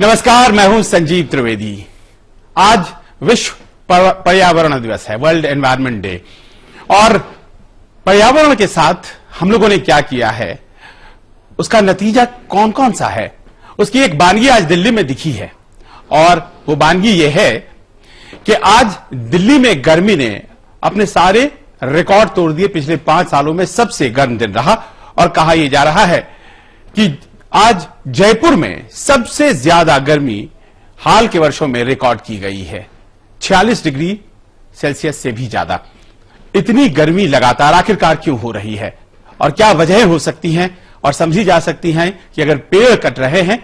नमस्कार, मैं हूं संजीव त्रिवेदी। आज विश्व पर्यावरण दिवस है, वर्ल्ड एनवायरनमेंट डे। और पर्यावरण के साथ हम लोगों ने क्या किया है, उसका नतीजा कौन कौन सा है, उसकी एक वानगी आज दिल्ली में दिखी है। और वो वानगी ये है कि आज दिल्ली में गर्मी ने अपने सारे रिकॉर्ड तोड़ दिए। पिछले 5 सालों में सबसे गर्म दिन रहा और कहा यह जा रहा है कि आज जयपुर में सबसे ज्यादा गर्मी हाल के वर्षों में रिकॉर्ड की गई है, 46 डिग्री सेल्सियस से भी ज्यादा। इतनी गर्मी लगातार आखिरकार क्यों हो रही है और क्या वजह हो सकती हैं और समझी जा सकती हैं कि अगर पेड़ कट रहे हैं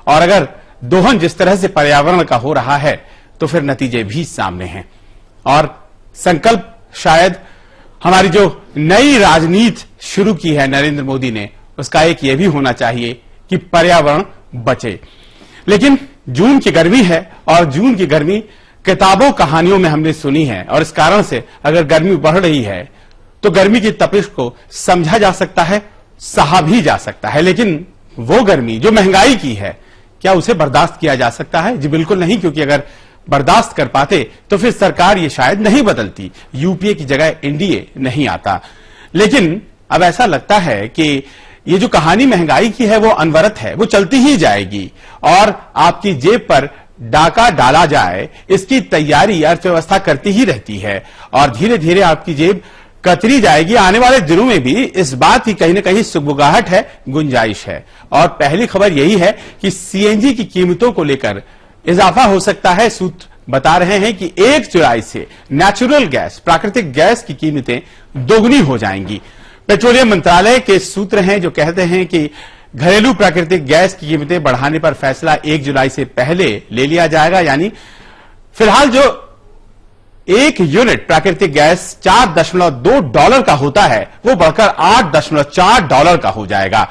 और अगर दोहन जिस तरह से पर्यावरण का हो रहा है तो फिर नतीजे भी सामने हैं। और संकल्प शायद हमारी जो नई राजनीति शुरू की है नरेंद्र मोदी ने, उसका एक यह भी होना चाहिए कि पर्यावरण बचे। लेकिन जून की गर्मी है और जून की गर्मी किताबों कहानियों में हमने सुनी है और इस कारण से अगर गर्मी बढ़ रही है तो गर्मी की तपिश को समझा जा सकता है, सहा भी जा सकता है। लेकिन वो गर्मी जो महंगाई की है, क्या उसे बर्दाश्त किया जा सकता है? जी बिल्कुल नहीं, क्योंकि अगर बर्दाश्त कर पाते तो फिर सरकार ये शायद नहीं बदलती, यूपीए की जगह एनडीए नहीं आता। लेकिन अब ऐसा लगता है कि ये जो कहानी महंगाई की है वो अनवरत है, वो चलती ही जाएगी और आपकी जेब पर डाका डाला जाए इसकी तैयारी अर्थव्यवस्था करती ही रहती है और धीरे धीरे आपकी जेब कतरी जाएगी। आने वाले दिनों में भी इस बात की कहीं ना कहीं सुगबुगाहट है, गुंजाइश है। और पहली खबर यही है कि सीएनजी की कीमतों को लेकर इजाफा हो सकता है। सूत्र बता रहे हैं कि 1 जुलाई से नेचुरल गैस, प्राकृतिक गैस की कीमतें दोगुनी हो जाएंगी। पेट्रोलियम मंत्रालय के सूत्र हैं जो कहते हैं कि घरेलू प्राकृतिक गैस की कीमतें बढ़ाने पर फैसला 1 जुलाई से पहले ले लिया जाएगा। यानी फिलहाल जो 1 यूनिट प्राकृतिक गैस $4.2 का होता है वो बढ़कर $8.4 का हो जाएगा।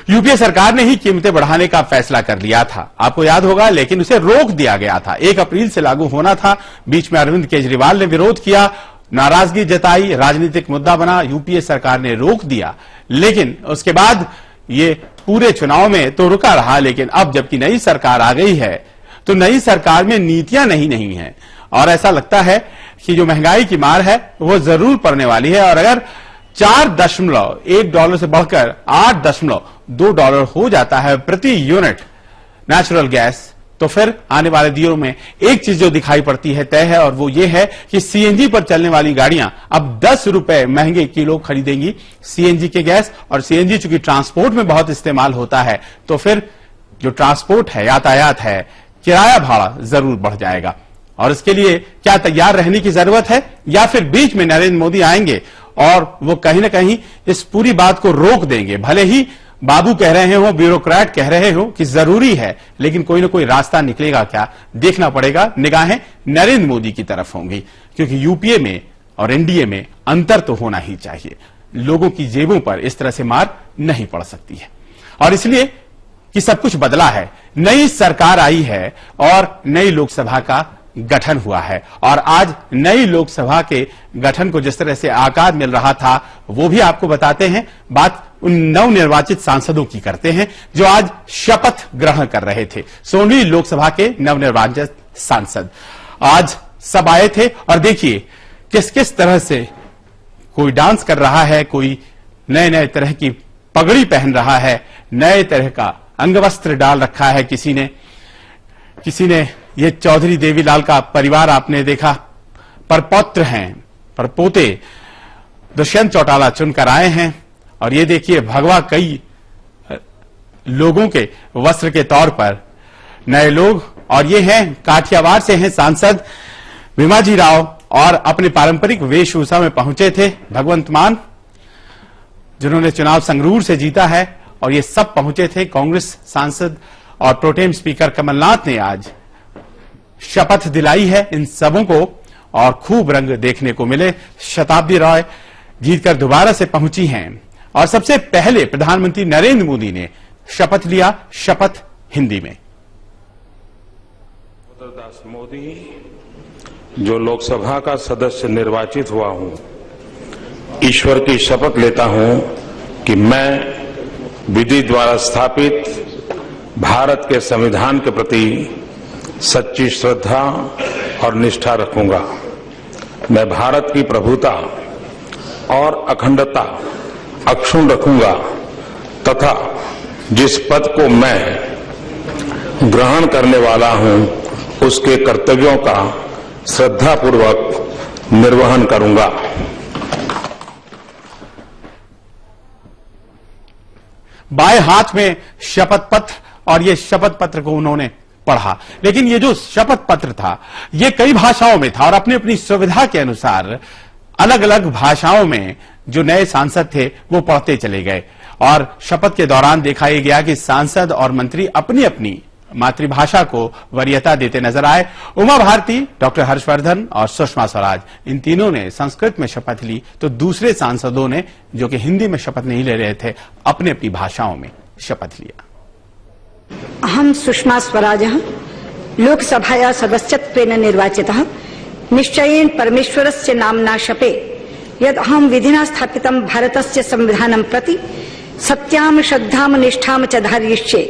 यूपीए सरकार ने ही कीमतें बढ़ाने का फैसला कर लिया था, आपको याद होगा, लेकिन उसे रोक दिया गया था। 1 अप्रैल से लागू होना था। बीच में अरविंद केजरीवाल ने विरोध किया, नाराजगी जताई, राजनीतिक मुद्दा बना, यूपीए सरकार ने रोक दिया। लेकिन उसके बाद ये पूरे चुनाव में तो रुका रहा। लेकिन अब जबकि नई सरकार आ गई है तो नई सरकार में नीतियां नहीं हैं और ऐसा लगता है कि जो महंगाई की मार है वो जरूर पड़ने वाली है। और अगर $4.1 से बढ़कर $8.2 हो जाता है प्रति यूनिट नेचुरल गैस, तो फिर आने वाले दिनों में एक चीज जो दिखाई पड़ती है तय है और वो ये है कि सीएनजी पर चलने वाली गाड़ियां अब ₹10 महंगे किलो खरीदेंगी सीएनजी के गैस। और सीएनजी चूंकि ट्रांसपोर्ट में बहुत इस्तेमाल होता है तो फिर जो ट्रांसपोर्ट है, यातायात है, किराया भाड़ा जरूर बढ़ जाएगा। और इसके लिए क्या तैयार रहने की जरूरत है या फिर बीच में नरेंद्र मोदी आएंगे और वो कहीं ना कहीं इस पूरी बात को रोक देंगे? भले ही बाबू कह रहे हो, ब्यूरोक्रेट कह रहे हो कि जरूरी है, लेकिन कोई ना कोई रास्ता निकलेगा क्या, देखना पड़ेगा। निगाहें नरेंद्र मोदी की तरफ होंगी, क्योंकि यूपीए में और एनडीए में अंतर तो होना ही चाहिए। लोगों की जेबों पर इस तरह से मार नहीं पड़ सकती है। और इसलिए कि सब कुछ बदला है, नई सरकार आई है और नई लोकसभा का गठन हुआ है। और आज नई लोकसभा के गठन को जिस तरह से आकार मिल रहा था वो भी आपको बताते हैं। बात उन नवनिर्वाचित सांसदों की करते हैं जो आज शपथ ग्रहण कर रहे थे। 16वीं लोकसभा के नवनिर्वाचित सांसद आज सब आए थे और देखिए किस किस तरह से कोई डांस कर रहा है, कोई नए नए तरह की पगड़ी पहन रहा है, नए तरह का अंगवस्त्र डाल रखा है किसी ने ये चौधरी देवीलाल का परिवार आपने देखा, परपौत्र हैं, परपोते दुष्यंत चौटाला चुनकर आए हैं। और ये देखिए भगवा कई लोगों के वस्त्र के तौर पर नए लोग। और ये हैं काठियावाड़ से हैं सांसद भीमाजी राव और अपने पारंपरिक वेशभूषा में पहुंचे थे भगवंत मान, जिन्होंने चुनाव संगरूर से जीता है। और ये सब पहुंचे थे कांग्रेस सांसद और प्रोटेम स्पीकर कमलनाथ ने आज शपथ दिलाई है इन सबों को और खूब रंग देखने को मिले। शताब्दी राय जीतकर दोबारा से पहुंची हैं और सबसे पहले प्रधानमंत्री नरेंद्र मोदी ने शपथ लिया, शपथ हिंदी में। दास मोदी जो लोकसभा का सदस्य निर्वाचित हुआ हूं, ईश्वर की शपथ लेता हूं कि मैं विधि द्वारा स्थापित भारत के संविधान के प्रति सच्ची श्रद्धा और निष्ठा रखूंगा। मैं भारत की प्रभुता और अखंडता अक्षुण्ण रखूंगा तथा जिस पद को मैं ग्रहण करने वाला हूं उसके कर्तव्यों का श्रद्धापूर्वक निर्वहन करूंगा। बाएं हाथ में शपथ पत्र और ये शपथ पत्र को उन्होंने पढ़ा, लेकिन ये जो शपथ पत्र था ये कई भाषाओं में था और अपनी अपनी सुविधा के अनुसार अलग अलग भाषाओं में जो नए सांसद थे वो पढ़ते चले गए। और शपथ के दौरान देखा यह गया कि सांसद और मंत्री अपनी अपनी मातृभाषा को वरीयता देते नजर आए। उमा भारती, डॉक्टर हर्षवर्धन और सुषमा स्वराज, इन तीनों ने संस्कृत में शपथ ली, तो दूसरे सांसदों ने जो कि हिंदी में शपथ नहीं ले रहे थे अपनी अपनी भाषाओं में शपथ लिया। अहम सुषमा स्वराजः लोकसभाया सदस्यत्वेन निर्वाचितः निश्चयेन परमेश्वरस्य नाम्ना शपे यद् अहं विधिना स्थापितं भारतस्य संविधानं प्रति सत्यां श्रद्धां निष्ठां च धारयिष्ये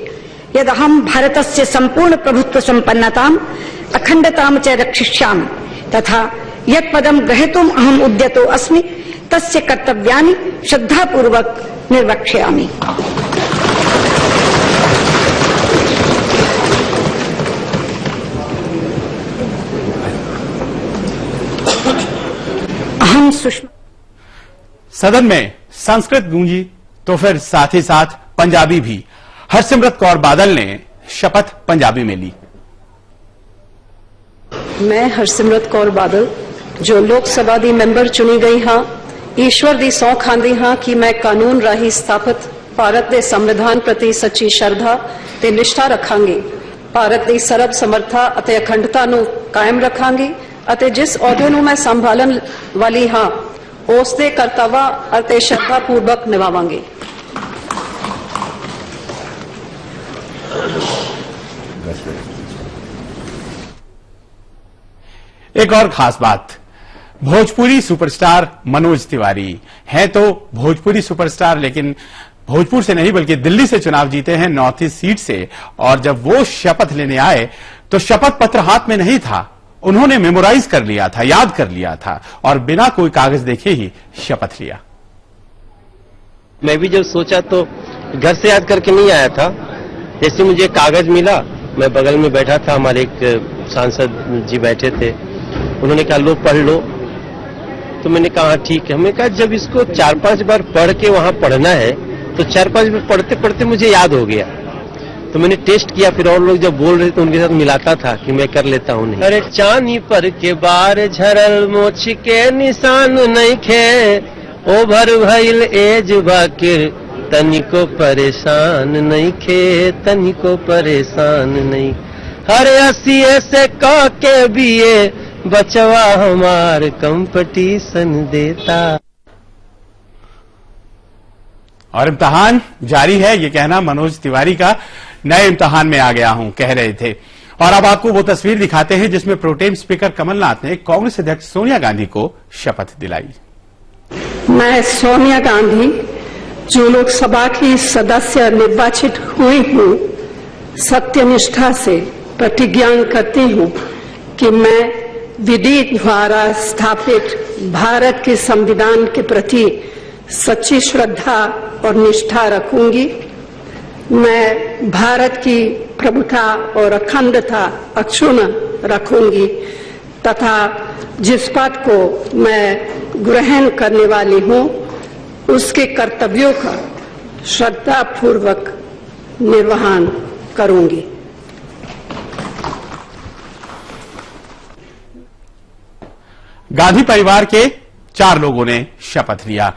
यद् अहं भारतस्य संपूर्ण प्रभुत्व संपन्नताम् अखंडतां च रक्षिष्यामि तथा यत् पदं ग्रहीतुम् अहम् उद्यतो अस्मि तस्य कर्तव्यानि श्रद्धापूर्वक निर्वक्ष्यामि। अहम सुषमा। सदन में संस्कृत गूंजी तो फिर साथ ही साथ पंजाबी भी। हरसिमरत कौर बादल ने शपथ पंजाबी में ली। मैं हरसिमरत कौर बादल जो लोक सभा दी मैंबर चुनी गई हाँ ईश्वर दी सौं खांदी हाँ कि मैं कानून राही स्थापित भारत के संविधान प्रति सच्ची श्रद्धा ते निष्ठा रखांगी। भारत की सरब समर्था अते अखंडता नू कायम रखांगी अते जिस अहुदे नू मैं संभालन वाली हाँ उस दे करतव्य अते श्रद्धा पूर्वक निभावांगी। एक और खास बात, भोजपुरी सुपरस्टार मनोज तिवारी हैं तो भोजपुरी सुपरस्टार, लेकिन भोजपुर से नहीं बल्कि दिल्ली से चुनाव जीते हैं, नॉर्थ ईस्ट सीट से। और जब वो शपथ लेने आए तो शपथ पत्र हाथ में नहीं था, उन्होंने मेमोराइज कर लिया था, याद कर लिया था और बिना कोई कागज देखे ही शपथ लिया। मैं भी जब सोचा तो घर से याद करके नहीं आया था, जैसे मुझे कागज मिला, मैं बगल में बैठा था, हमारे एक सांसद जी बैठे थे, उन्होंने कहा लो पढ़ लो, तो मैंने कहा ठीक है। मैंने कहा जब इसको 4-5 बार पढ़ के वहां पढ़ना है तो 4-5 बार पढ़ते पढ़ते मुझे याद हो गया, तो मैंने टेस्ट किया, फिर और लोग जब बोल रहे थे उनके साथ मिलाता था कि मैं कर लेता हूँ। नहीं अरे चांदी पर के बार झरल मोछ के निशान नहीं खे, ओभर भइल एज बाकिर तनिको परेशान नहीं खे, तनिको परेशान नहीं। हर 80 से कह के बीए बचवा हमार कंपटीशन देता। और इम्तिहान जारी है, ये कहना मनोज तिवारी का, नए इम्तिहान में आ गया हूं कह रहे थे। और अब आपको वो तस्वीर दिखाते हैं जिसमें प्रोटेम स्पीकर कमलनाथ ने कांग्रेस अध्यक्ष सोनिया गांधी को शपथ दिलाई। मैं सोनिया गांधी जो लोकसभा की सदस्य निर्वाचित हुई हूँ, सत्यनिष्ठा से प्रतिज्ञा करती हूँ कि मैं विधि द्वारा स्थापित भारत के संविधान के प्रति सच्ची श्रद्धा और निष्ठा रखूंगी। मैं भारत की प्रभुता और अखंडता अक्षुण्ण रखूंगी तथा जिस पद को मैं ग्रहण करने वाली हूँ उसके कर्तव्यों का श्रद्धापूर्वक निर्वहन करूंगी। गांधी परिवार के 4 लोगों ने शपथ लिया।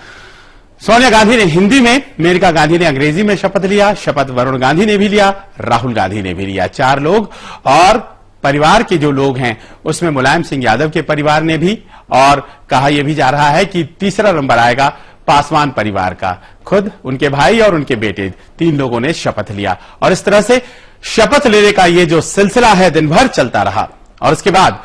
सोनिया गांधी ने हिंदी में, मेनका गांधी ने अंग्रेजी में शपथ लिया। शपथ वरुण गांधी ने भी लिया, राहुल गांधी ने भी लिया। 4 लोग। और परिवार के जो लोग हैं उसमें मुलायम सिंह यादव के परिवार ने भी, और कहा यह भी जा रहा है कि तीसरा नंबर आएगा पासवान परिवार का। खुद उनके भाई और उनके बेटे 3 लोगों ने शपथ लिया। और इस तरह से शपथ लेने का ये जो सिलसिला है दिन भर चलता रहा। और उसके बाद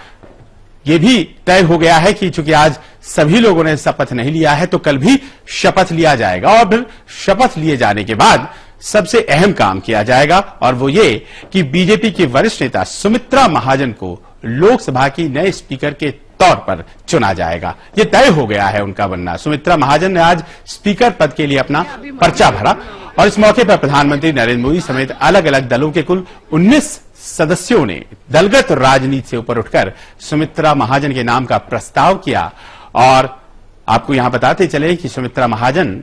ये भी तय हो गया है कि चूंकि आज सभी लोगों ने शपथ नहीं लिया है तो कल भी शपथ लिया जाएगा। और फिर शपथ लिए जाने के बाद सबसे अहम काम किया जाएगा और वो ये कि बीजेपी की वरिष्ठ नेता सुमित्रा महाजन को लोकसभा की नए स्पीकर के तौर पर चुना जाएगा। ये तय हो गया है उनका बनना। सुमित्रा महाजन ने आज स्पीकर पद के लिए अपना पर्चा भरा और इस मौके पर प्रधानमंत्री नरेंद्र मोदी समेत अलग अलग दलों के कुल 19 सदस्यों ने दलगत राजनीति से ऊपर उठकर सुमित्रा महाजन के नाम का प्रस्ताव किया। और आपको यहां बताते चले कि सुमित्रा महाजन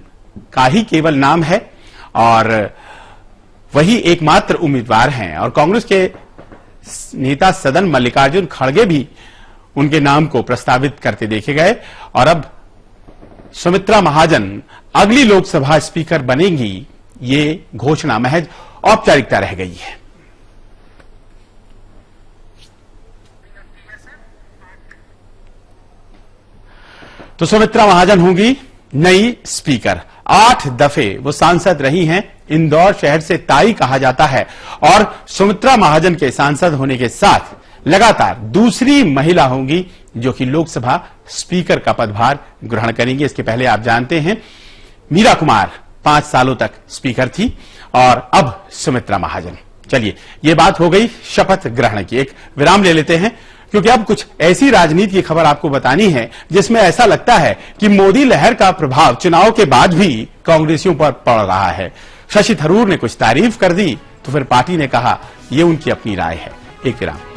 का ही केवल नाम है और वही एकमात्र उम्मीदवार हैं और कांग्रेस के नेता सदन मल्लिकार्जुन खड़गे भी उनके नाम को प्रस्तावित करते देखे गए और अब सुमित्रा महाजन अगली लोकसभा स्पीकर बनेंगी, ये घोषणा महज औपचारिकता रह गई है। तो सुमित्रा महाजन होंगी नई स्पीकर। 8 दफे वो सांसद रही हैं। इंदौर शहर से ताई कहा जाता है और सुमित्रा महाजन के सांसद होने के साथ लगातार दूसरी महिला होंगी जो कि लोकसभा स्पीकर का पदभार ग्रहण करेंगी। इसके पहले आप जानते हैं मीरा कुमार 5 सालों तक स्पीकर थी और अब सुमित्रा महाजन। चलिए, ये बात हो गई शपथ ग्रहण की। एक विराम ले लेते हैं क्योंकि अब कुछ ऐसी राजनीति की खबर आपको बतानी है जिसमें ऐसा लगता है कि मोदी लहर का प्रभाव चुनाव के बाद भी कांग्रेसियों पर पड़ रहा है। शशि थरूर ने कुछ तारीफ कर दी तो फिर पार्टी ने कहा ये उनकी अपनी राय है। एक विराम।